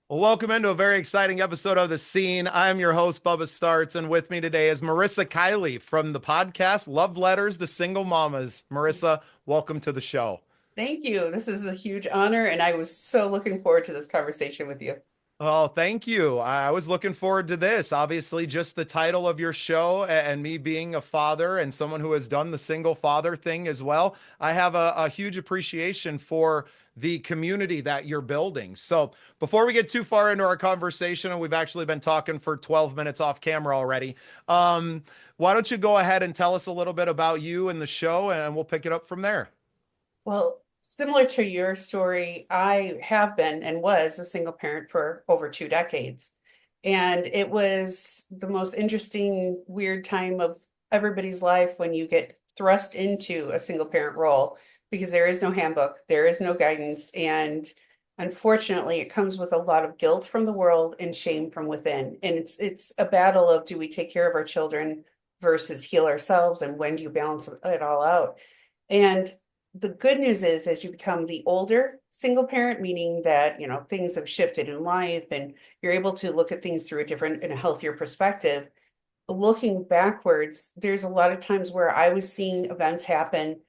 Well, welcome into a very exciting episode of The Scene. I'm your host, Bubba Startz, and with me today is Marisa Kiley from the podcast Love Letters to Single Mamas. Marisa, welcome to the show. Thank you. This is a huge honor, and I was so looking forward to this conversation with you. Oh, thank you. I was looking forward to this. Obviously, just the title of your show and me being a father and someone who has done the single father thing as well. I have a huge appreciation for the community that you're building. So, before we get too far into our conversation, and we've actually been talking for 12 minutes off camera already, why don't you go ahead and tell us a little bit about you and the show, and we'll pick it up from there. Well, similar to your story, I have been and was a single parent for over 2 decades. And it was the most interesting, weird time of everybody's life when you get thrust into a single parent role because there is no handbook, there is no guidance. And unfortunately, it comes with a lot of guilt from the world and shame from within. And it's a battle of, do we take care of our children versus heal ourselves? And when do you balance it all out? And the good news is, as you become the older single parent, meaning that, things have shifted in life and you're able to look at things through a different and a healthier perspective. Looking backwards, there's a lot of times where I was seeing events happen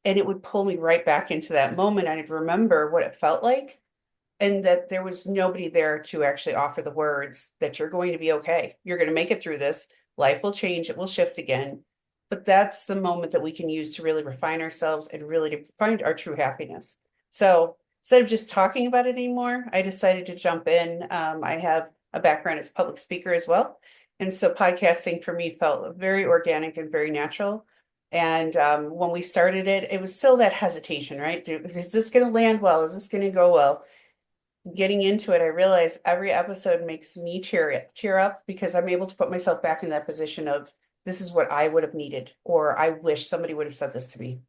and it would pull me right back into that moment. I'd remember what it felt like and that there was nobody there to actually offer the words that you're going to be okay. You're going to make it through this. Life will change, it will shift again. But that's the moment that we can use to really refine ourselves and really to find our true happiness. So instead of just talking about it anymore, I decided to jump in. I have a background as a public speaker as well. And so podcasting for me felt very organic and very natural. And when we started it, it was still that hesitation, right? Is this going to land well? Is this going to go well? Getting into it, I realize every episode makes me tear up because I'm able to put myself back in that position of this is what I would have needed, or I wish somebody would have said this to me.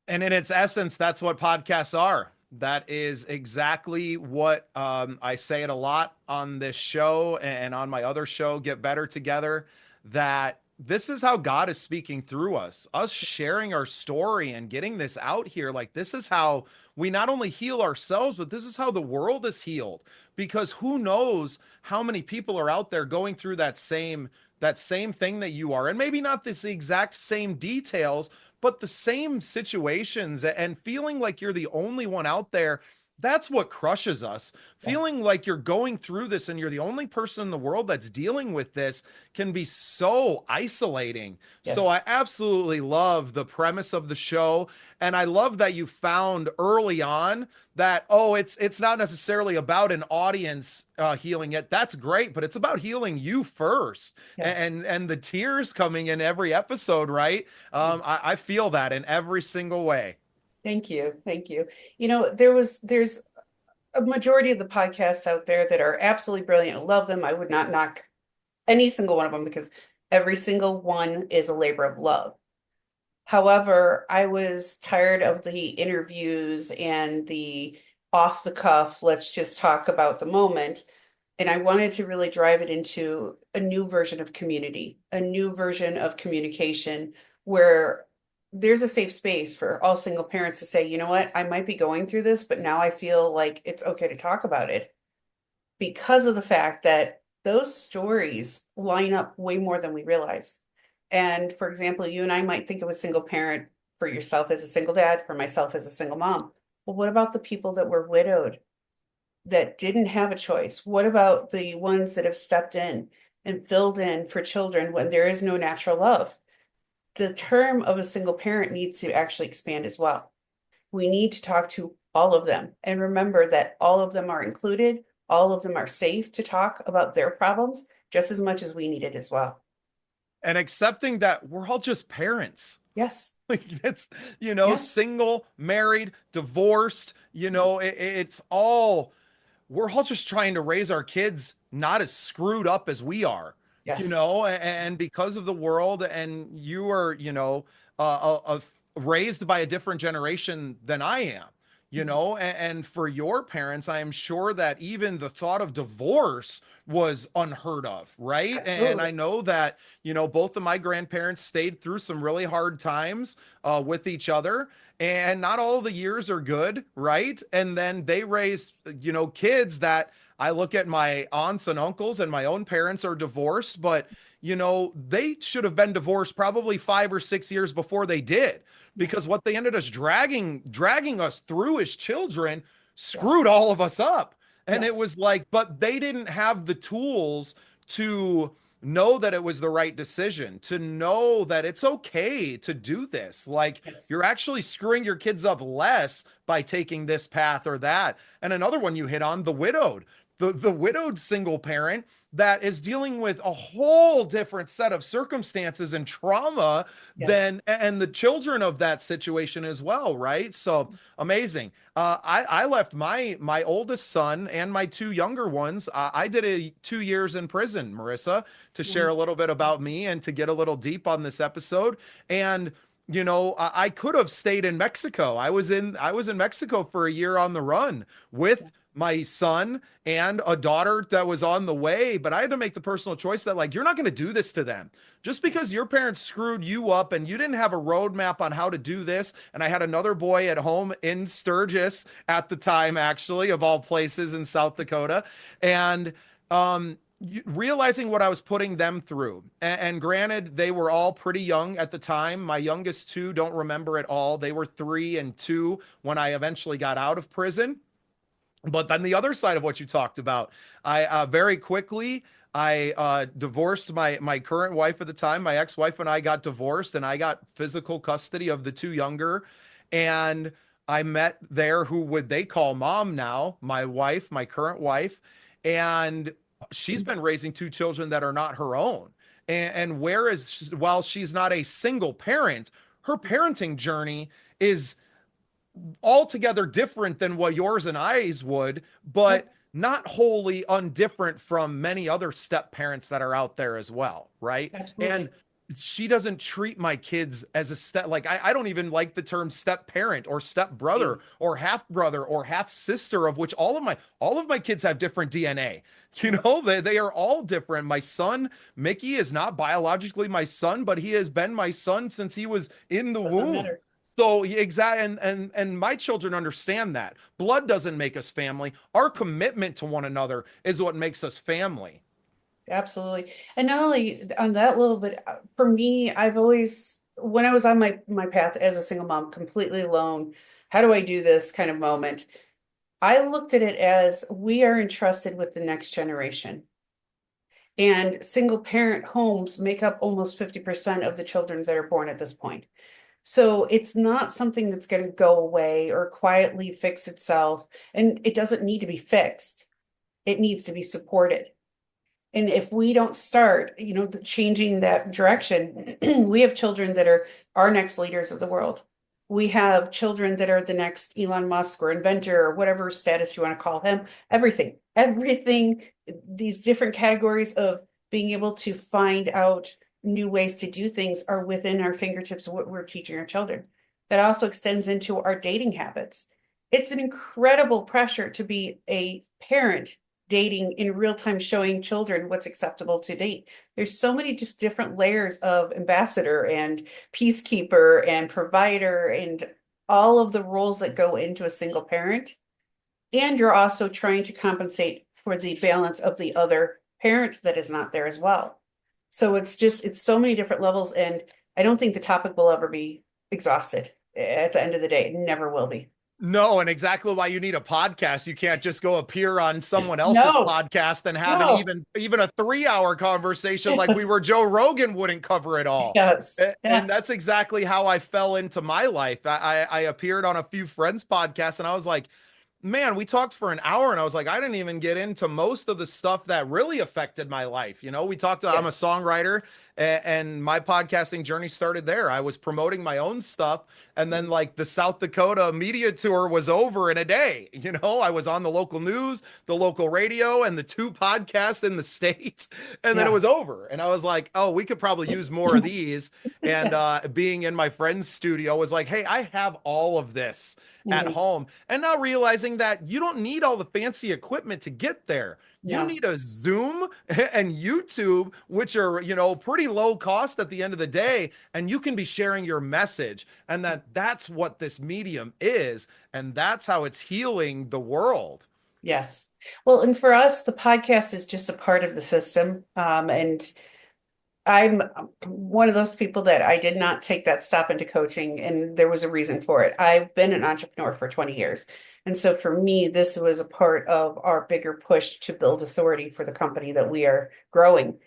And in its essence, that's what podcasts are. That is exactly what I say it a lot on this show and on my other show, Get Better Together, that this is how God is speaking through us sharing our story and getting this out here. Like, this is how we not only heal ourselves, but this is how the world is healed. Because who knows how many people are out there going through that same thing that you are, and maybe not this exact same details, but the same situations, and feeling like you're the only one out there. That's what crushes us. Yes. Feeling like you're going through this and you're the only person in the world that's dealing with this can be so isolating. So Yes. I absolutely love the premise of the show. And I love that you found early on that, oh, it's not necessarily about an audience healing it. That's great, but it's about healing you first. Yes. And the tears coming in every episode, right? I feel that in every single way. Thank you. Thank you. There's a majority of the podcasts out there that are absolutely brilliant. I love them. I would not knock any single one of them because every single one is a labor of love. However, I was tired of the interviews and the off the cuff, let's just talk about the moment. And I wanted to really drive it into a new version of community, a new version of communication where there's a safe space for all single parents to say, you know what, I might be going through this, but now I feel like it's okay to talk about it because of the fact that those stories line up way more than we realize. And for example, you and I might think of a single parent for yourself as a single dad, for myself as a single mom. Well, what about the people that were widowed, that didn't have a choice? What about the ones that have stepped in and filled in for children when there is no natural love? The term of a single parent needs to actually expand as well. We need to talk to all of them and remember that all of them are included, all of them are safe to talk about their problems just as much as we need it as well. And accepting that we're all just parents. Yes. Like, it's, Yeah. single, married, divorced, it's all, we're all just trying to raise our kids not as screwed up as we are, Yes. and because of the world, and you are, raised by a different generation than I am. you know, and for your parents, I am sure that even the thought of divorce was unheard of, right? And I Absolutely. know that, you know, both of my grandparents stayed through some really hard times with each other, and not all the years are good, right? And then they raised, you know, kids that I look at my aunts and uncles, and my own parents are divorced, but you know, they should have been divorced probably 5 or 6 years before they did, Yeah. because what they ended us dragging us through as children Yes. screwed all of us up. And it Yes. was like, but they didn't have the tools to know that it was the right decision, to know that it's okay to do this. Like, Yes. you're actually screwing your kids up less by taking this path or that. And another one you hit on, the widowed. The widowed single parent that is dealing with a whole different set of circumstances and trauma Yes. than, and the children of that situation as well, right? So amazing. I left my oldest son and my two younger ones. I did 2 years in prison, Marissa, to share Mhm. a little bit about me and to get a little deep on this episode. And you know, I could have stayed in Mexico. I was in Mexico for a year on the run with my son and a daughter that was on the way, but I had to make the personal choice that, like, you're not going to do this to them. Just Yeah. because your parents screwed you up and you didn't have a roadmap on how to do this. And I had another boy at home in Sturgis at the time, actually, of all places in South Dakota. And realizing what I was putting them through. And granted, they were all pretty young at the time. My youngest two don't remember at all. They were 3 and 2 when I eventually got out of prison. But then the other side of what you talked about, I very quickly I divorced my current wife at the time. My ex-wife and I got divorced, and I got physical custody of the two younger. And I met there who would they call mom now, my wife, my current wife, and she's been raising two children that are not her own. And whereas while she's not a single parent, her parenting journey is altogether different than what yours and I's would, Yep. but not wholly undifferent from many other step parents that are out there as well, right? And Absolutely. she doesn't treat my kids as a step, like I don't even like the term step parent or step brother Same. or half brother or half sister, of which all of my kids have different DNA. You Yep. know, they are all different. My son Mickey is not biologically my son, but he has been my son since he was in the Doesn't womb. matter. So exactly, and my children understand that blood doesn't make us family. Our commitment to one another is what makes us family. Absolutely. And not only on that little bit, for me, I've always, when I was on my path as a single mom, completely alone, how do I do this kind of moment? I looked at it as we are entrusted with the next generation. And single parent homes make up almost 50% of the children that are born at this point. So it's not something that's going to go away or quietly fix itself. And it doesn't need to be fixed. It needs to be supported. And if we don't start, changing that direction, we have children that are our next leaders of the world. We have children that are the next Elon Musk or inventor or whatever status you want to call him. Everything, these different categories of being able to find out new ways to do things are within our fingertips of what we're teaching our children. That also extends into our dating habits. It's an incredible pressure to be a parent dating in real time, showing children what's acceptable to date. There's so many just different layers of ambassador and peacekeeper and provider and all of the roles that go into a single parent. And you're also trying to compensate for the balance of the other parent that is not there as well. So it's so many different levels. And I don't think the topic will ever be exhausted at the end of the day. It never will be. No, and exactly why you need a podcast. You can't just go appear on someone else's No, podcast and have an no. even a 3 hour conversation like we Yes, were. Joe Rogan wouldn't cover it all. yes, And yes, that's exactly how I fell into my life. I appeared on a few friends' podcasts, and I was like, man, we talked for an hour, and I was like, I didn't even get into most of the stuff that really affected my life. You know, we talked, I'm a yes. songwriter, And my podcasting journey started there. I was promoting my own stuff, and then like the South Dakota media tour was over in a day. I was on the local news, the local radio, and the two podcasts in the state, and then it Yeah. was over. And I was like, oh, we could probably use more of these. And being in my friend's studio was like, hey, I have all of this at Mhm. home. And now realizing that you don't need all the fancy equipment to get there. You No. need a Zoom and YouTube, which are, pretty low cost at the end of the day, and you can be sharing your message. And that's what this medium is, and that's how it's healing the world. Yes. Well, and for us, the podcast is just a part of the system. And I'm one of those people that I did not take that step into coaching, and there was a reason for it. I've been an entrepreneur for 20 years. And so for me, this was a part of our bigger push to build authority for the company that we are growing.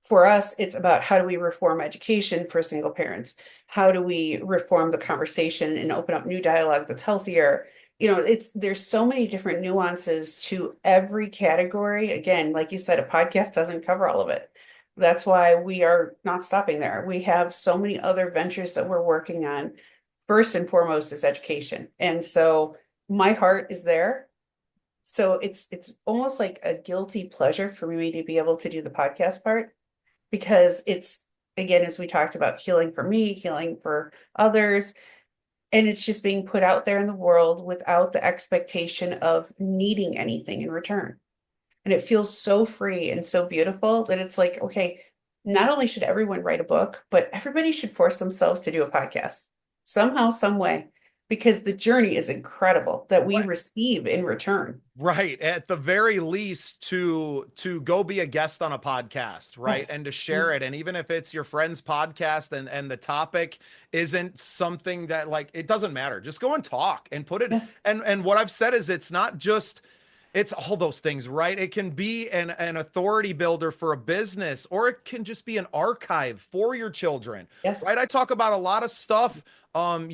For us, it's about how do we reform education for single parents? How do we reform the conversation and open up new dialogue that's healthier? There's so many different nuances to every category. Again, like you said, a podcast doesn't cover all of it. That's why we are not stopping there. We have so many other ventures that we're working on. First and foremost is education. And so my heart is there. So it's almost like a guilty pleasure for me to be able to do the podcast part, because it's, again, as we talked about, healing for me, healing for others. And it's just being put out there in the world without the expectation of needing anything in return. And it feels so free and so beautiful that it's like, okay, not only should everyone write a book, but everybody should force themselves to do a podcast somehow, some way, because the journey is incredible that we receive in return. Right. At the very least, to go be a guest on a podcast, right? Yes. And to share it. And even if it's your friend's podcast and the topic isn't something that, like, it doesn't matter. Just go and talk and put it. Yes. And what I've said is it's all those things, right? It can be an authority builder for a business, or it can just be an archive for your children, Yes. right? I talk about a lot of stuff, on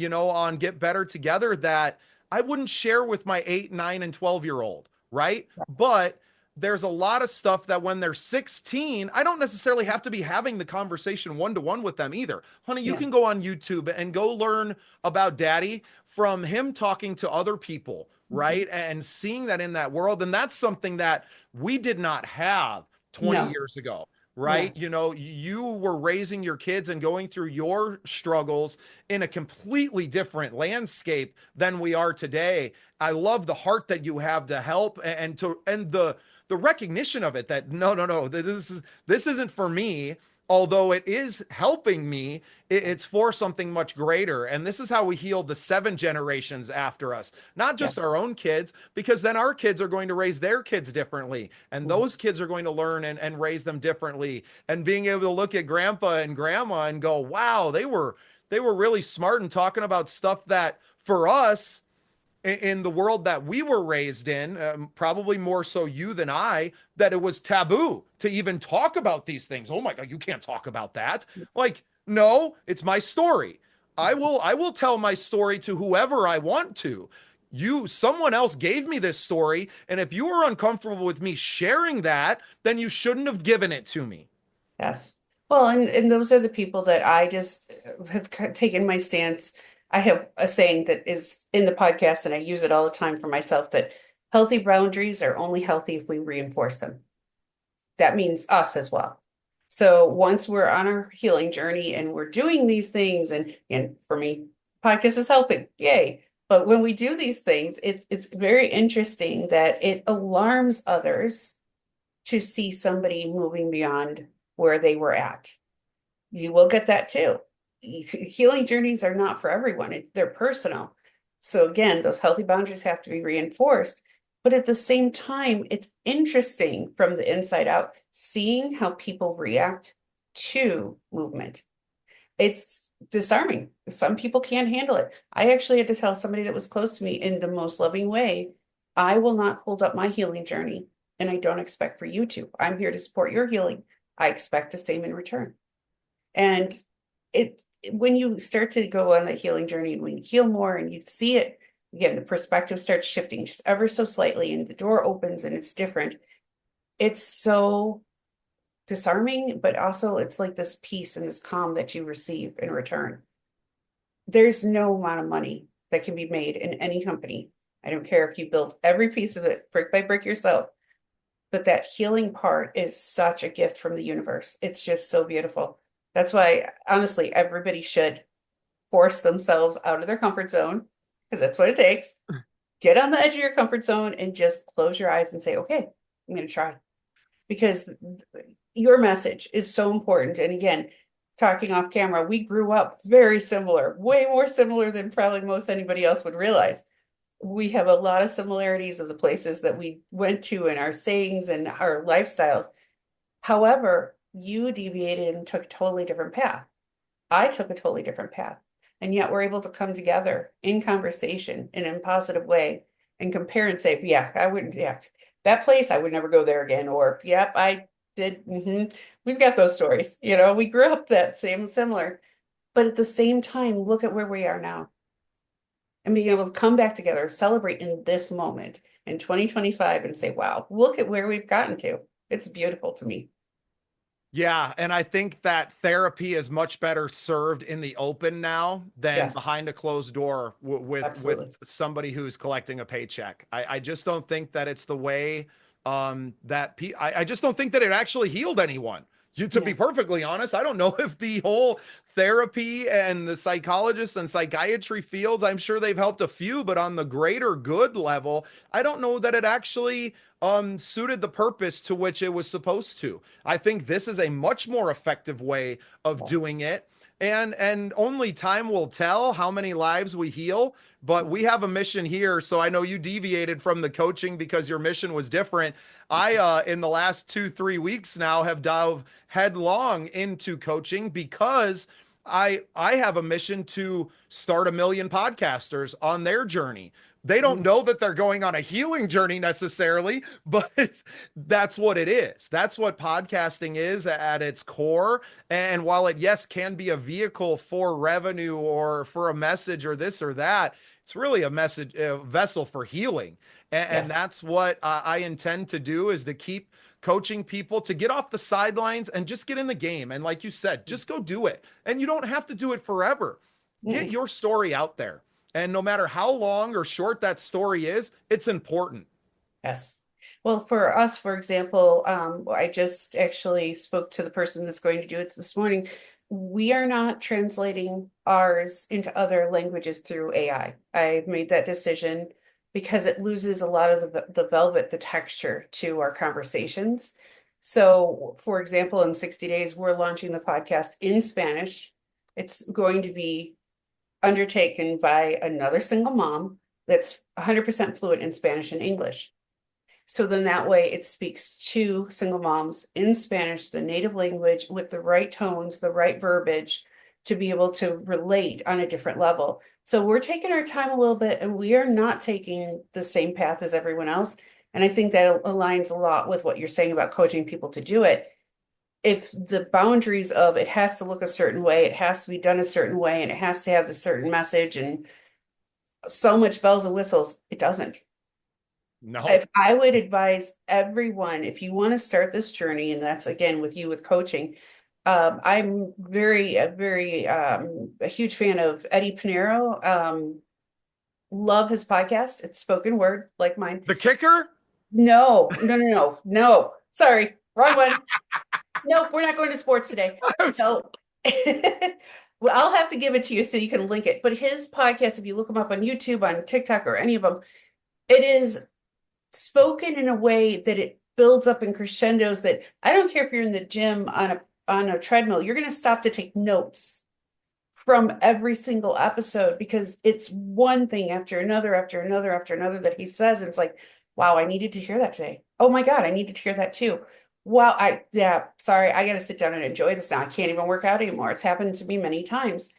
Get Better Together that I wouldn't share with my 8, 9, and 12-year-old, right? But there's a lot of stuff that when they're 16, I don't necessarily have to be having the conversation one-to-one with them either. Honey, you Yeah. can go on YouTube and go learn about daddy from him talking to other people, Mhm. right? And seeing that in that world. And that's something that we did not have 20 No. years ago, Yeah. right? You were raising your kids and going through your struggles in a completely different landscape than we are today. I love the heart that you have to help, and the recognition of it, that no, this isn't for me, although it is helping me. It's for something much greater. And this is how we heal the 7 generations after us, not Yeah. just our own kids, because then our kids are going to raise their kids differently, and Mhm. those kids are going to learn and raise them differently. And being able to look at grandpa and grandma and go, wow, they were really smart and talking about stuff that for us in the world that we were raised in, probably more so you than I, that it was taboo to even talk about these things. Oh my God, you can't talk about that. Like, no, it's my story. I will tell my story to whoever I want to. Someone else gave me this story, and if you are uncomfortable with me sharing that, then you shouldn't have given it to me. Yes. Well, and those are the people that I just have taken my stance. I have a saying that is in the podcast, and I use it all the time for myself, that healthy boundaries are only healthy if we reinforce them. That means us as well. So once we're on our healing journey and we're doing these things, and for me, podcast is helping, yay. But when we do these things, it's very interesting that it alarms others to see somebody moving beyond where they were at. You will get that too. Healing journeys are not for everyone. They're personal. So again, those healthy boundaries have to be reinforced. But at the same time, it's interesting from the inside out, seeing how people react to movement. It's disarming. Some people can't handle it. I actually had to tell somebody that was close to me in the most loving way, I will not hold up my healing journey, and I don't expect for you to. I'm here to support your healing. I expect the same in return. And it when you start to go on that healing journey, and when you heal more and you see it, again, the perspective starts shifting just ever so slightly, and the door opens and it's different. It's so disarming, but also it's like this peace and this calm that you receive in return. There's no amount of money that can be made in any company. I don't care if you build every piece of it brick by brick yourself, but that healing part is such a gift from the universe. It's just so beautiful. That's why, honestly, everybody should force themselves out of their comfort zone, because that's what it takes. Get on the edge of your comfort zone and just close your eyes and say, okay, I'm going to try. Because your message is so important. And again, talking off camera, we grew up very similar, way more similar than probably most anybody else would realize. We have a lot of similarities of the places that we went to and our sayings and our lifestyles. However, you deviated and took a totally different path. I took a totally different path. And yet we're able to come together in conversation in a positive way and compare and say, yeah, I wouldn't, yeah, that place, I would never go there again. Or, yep, I did. We've got those stories. We grew up that same, similar. But at the same time, look at where we are now and being able to come back together, celebrate in this moment in 2025 and say, wow, look at where we've gotten to. It's beautiful to me. Yeah, and I think that therapy is much better served in the open now than Yes, behind a closed door with absolutely. somebody who's collecting a paycheck. I just don't think that it's the way I just don't think that it actually healed anyone. To be Yeah. perfectly honest, I don't know if the whole therapy and the psychologists and psychiatry fields, I'm sure they've helped a few, but on the greater good level, I don't know that it actually suited the purpose to which it was supposed to. I think this is a much more effective way of doing it. And only time will tell how many lives we heal, but we have a mission here. So I know you deviated from the coaching because your mission was different. I in the last 2-3 weeks now have dove headlong into coaching because I have a mission to start 1 million podcasters on their journey. They don't know that they're going on a healing journey necessarily, but that's what it is. That's what podcasting is at its core. And while it, yes, can be a vehicle for revenue or for a message or this or that, it's really a message, a vessel for healing. And Yes. that's what I intend to do, is to keep coaching people to get off the sidelines and just get in the game. And like you said, just go do it. And you don't have to do it forever. Get Mm-mm. your story out there. And no matter how long or short that story is, it's important. Yes. Well, for us, for example, I just actually spoke to the person that's going to do it this morning. We are not translating ours into other languages through AI. I've made that decision because it loses a lot of the velvet, the texture to our conversations. So, for example, in 60 days, we're launching the podcast in Spanish. It's going to be undertaken by another single mom that's 100% fluent in Spanish and English. So then that way it speaks to single moms in Spanish, the native language, with the right tones, the right verbiage to be able to relate on a different level. So we're taking our time a little bit and we are not taking the same path as everyone else. And I think that aligns a lot with what you're saying about coaching people to do it. If the boundaries of it has to look a certain way, it has to be done a certain way, and it has to have a certain message and so much bells and whistles, it doesn't. No. If I would advise everyone, if you want to start this journey, and that's again with you with coaching, I'm a huge fan of Eddie Pinero. Love his podcast. It's spoken word like mine. The kicker? No, no, no, no, no. Sorry, wrong one. Nope, we're not going to sports today. No. Well, I'll have to give it to you so you can link it. But his podcast, if you look him up on YouTube, on TikTok, or any of them, it is spoken in a way that it builds up in crescendos that I don't care if you're in the gym on a treadmill, you're going to stop to take notes from every single episode because it's one thing after another after another after another that he says, and it's like, wow, I needed to hear that today. Oh my God, I needed to hear that too. Wow, sorry, I got to sit down and enjoy this now. I can't even work out anymore. It's happened to me many times.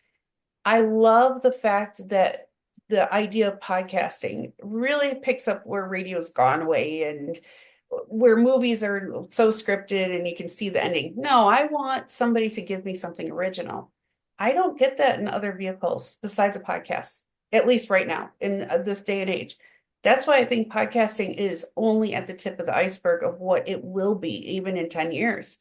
I love the fact that the idea of podcasting really picks up where radio's gone away and where movies are so scripted and you can see the ending. No, I want somebody to give me something original. I don't get that in other vehicles besides a podcast, at least right now in this day and age. That's why I think podcasting is only at the tip of the iceberg of what it will be, even in 10 years.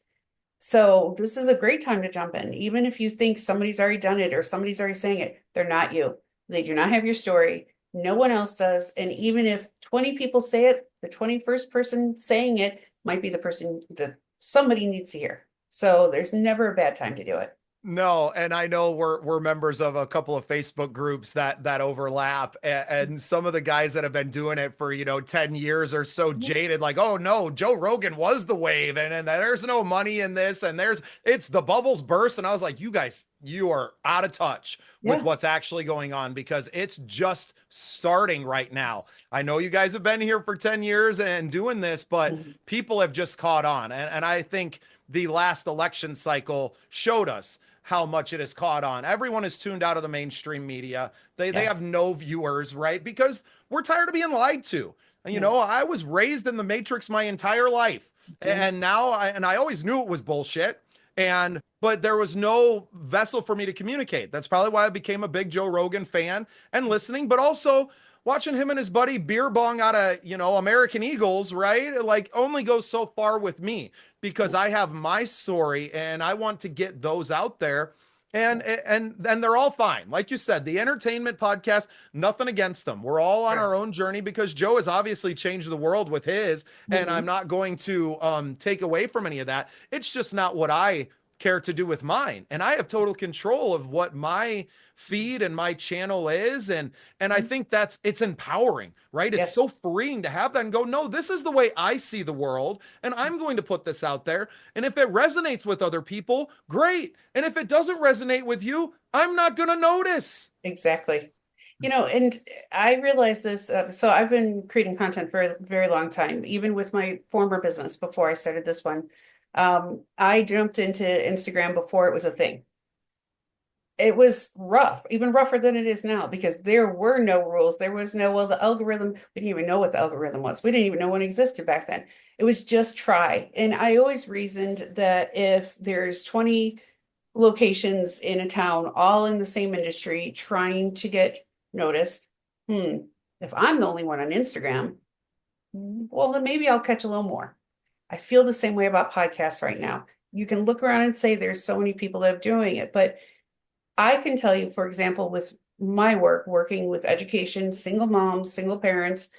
So this is a great time to jump in. Even if you think somebody's already done it or somebody's already saying it, they're not you. They do not have your story. No one else does. And even if 20 people say it, the 21st person saying it might be the person that somebody needs to hear. So there's never a bad time to do it. No, and I know we're members of a couple of Facebook groups that overlap, and some of the guys that have been doing it for 10 years are so jaded, like, oh no, Joe Rogan was the wave, and there's no money in this, and it's the bubbles burst, and I was like, you guys, you are out of touch with Yeah. what's actually going on because it's just starting right now. I know you guys have been here for 10 years and doing this, but Mhm. people have just caught on, and I think the last election cycle showed us how much it has caught on. Everyone is tuned out of the mainstream media. They have Yes. no viewers, right? Because we're tired of being lied to. Yeah. I was raised in the Matrix my entire life. Yeah. And now I always knew it was bullshit. And but there was no vessel for me to communicate. That's probably why I became a big Joe Rogan fan and listening, but also watching him and his buddy beer bong out of, American Eagles, right? Like only goes so far with me because I have my story and I want to get those out there. And they're all fine. Like you said, the entertainment podcast, nothing against them. We're all on Sure. our own journey because Joe has obviously changed the world with his, and I'm Mhm. not going to take away from any of that. It's just not what I care to do with mine. And I have total control of what my feed and my channel is. And I think it's empowering, right? It's Yes. so freeing to have that and go, no, this is the way I see the world, and I'm going to put this out there. And if it resonates with other people, great. And if it doesn't resonate with you, I'm not going to notice. Exactly. And I realize this. So I've been creating content for a very long time, even with my former business before I started this one. I jumped into Instagram before it was a thing. It was rough, even rougher than it is now, because there were no rules. There was no, well, the algorithm, we didn't even know what the algorithm was. We didn't even know one existed back then. It was just try. And I always reasoned that if there's 20 locations in a town, all in the same industry, trying to get noticed, if I'm the only one on Instagram, well, then maybe I'll catch a little more. I feel the same way about podcasts right now. You can look around and say there's so many people that are doing it, but I can tell you, for example, with my work, working with education, single moms, single parents,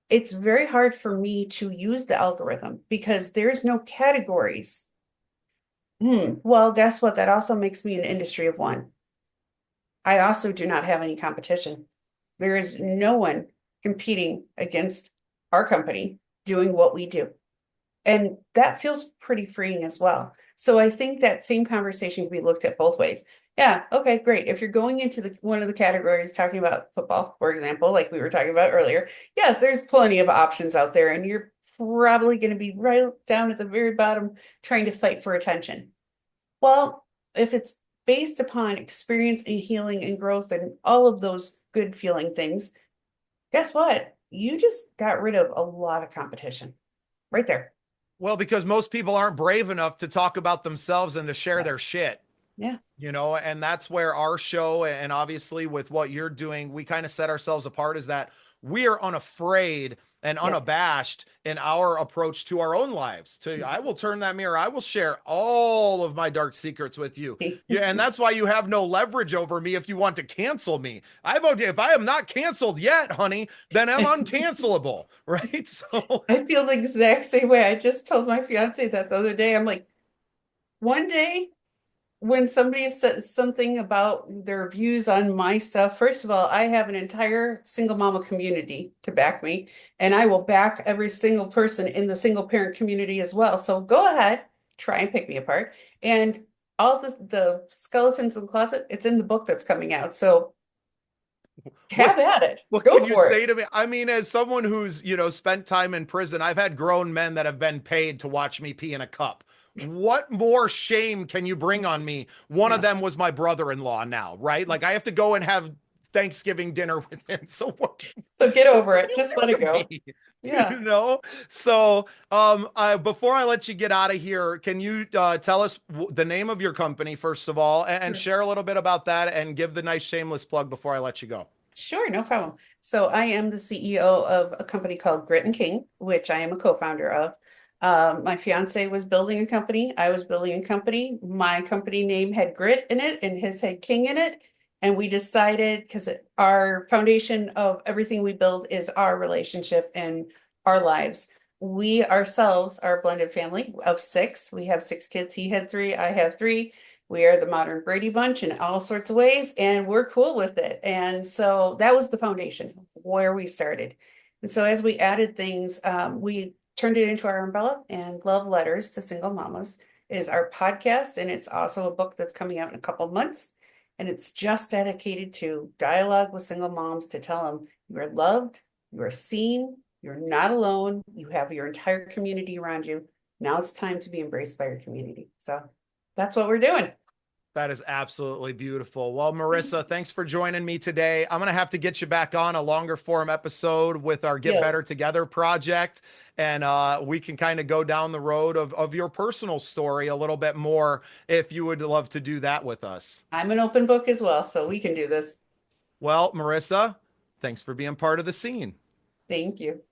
it's very hard for me to use the algorithm because there's no categories. Well, guess what? That also makes me an industry of one. I also do not have any competition. There is no one competing against our company doing what we do. And that feels pretty freeing as well. So I think that same conversation can be looked at both ways. Yeah, okay, great. If you're going into the one of the categories talking about football, for example, like we were talking about earlier, yes, there's plenty of options out there, and you're probably going to be right down at the very bottom trying to fight for attention. Well, if it's based upon experience and healing and growth and all of those good feeling things, guess what? You just got rid of a lot of competition right there. Well, because most people aren't brave enough to talk about themselves and to share their Yes. shit. Yeah. And that's where our show, and obviously with what you're doing, we kind of set ourselves apart, is that we are unafraid and Yes. unabashed in our approach to our own lives. To I will turn that mirror, I will share all of my dark secrets with you. Yeah, and that's why you have no leverage over me if you want to cancel me. If I am not canceled yet, honey, then I'm uncancelable, right? So I feel the exact same way. I just told my fiance that the other day. I'm like, one day when somebody says something about their views on my stuff, first of all, I have an entire single mama community to back me, and I will back every single person in the single parent community as well. So go ahead, try and pick me apart. And all the skeletons in the closet, it's in the book that's coming out. So what have at it. what Go can you for say it. to me? I mean, as someone who's, spent time in prison, I've had grown men that have been paid to watch me pee in a cup. What more shame can you bring on me? One of Yeah. them was my brother-in-law now, right? Like I have to go and have Thanksgiving dinner with him. So So get over what it. can you Just let do it to go. me? Yeah. So before I let you get out of here, can you tell us the name of your company first of all, and Sure. share a little bit about that, and give the nice shameless plug before I let you go? Sure, no problem. So I am the CEO of a company called Grit and King, which I am a co-founder of. My fiance was building a company. I was building a company. My company name had grit in it and his had king in it. And we decided, because our foundation of everything we build is our relationship and our lives. We ourselves are a blended family of six. We have six kids. He had three, I have three. We are the modern Brady Bunch in all sorts of ways, and we're cool with it. And so that was the foundation where we started. And so as we added things, we turned it into our umbrella, and Love Letters to Single Mamas is our podcast. And it's also a book that's coming out in a couple of months. And it's just dedicated to dialogue with single moms to tell them you are loved, you are seen, you're not alone, you have your entire community around you. Now it's time to be embraced by your community. So that's what we're doing. That is absolutely beautiful. Well, Marisa, thanks for joining me today. I'm going to have to get you back on a longer form episode with our Get Yeah, Better Together project. And we can kind of go down the road of your personal story a little bit more if you would love to do that with us. I'm an open book as well, so we can do this. Well, Marisa, thanks for being part of the scene. Thank you.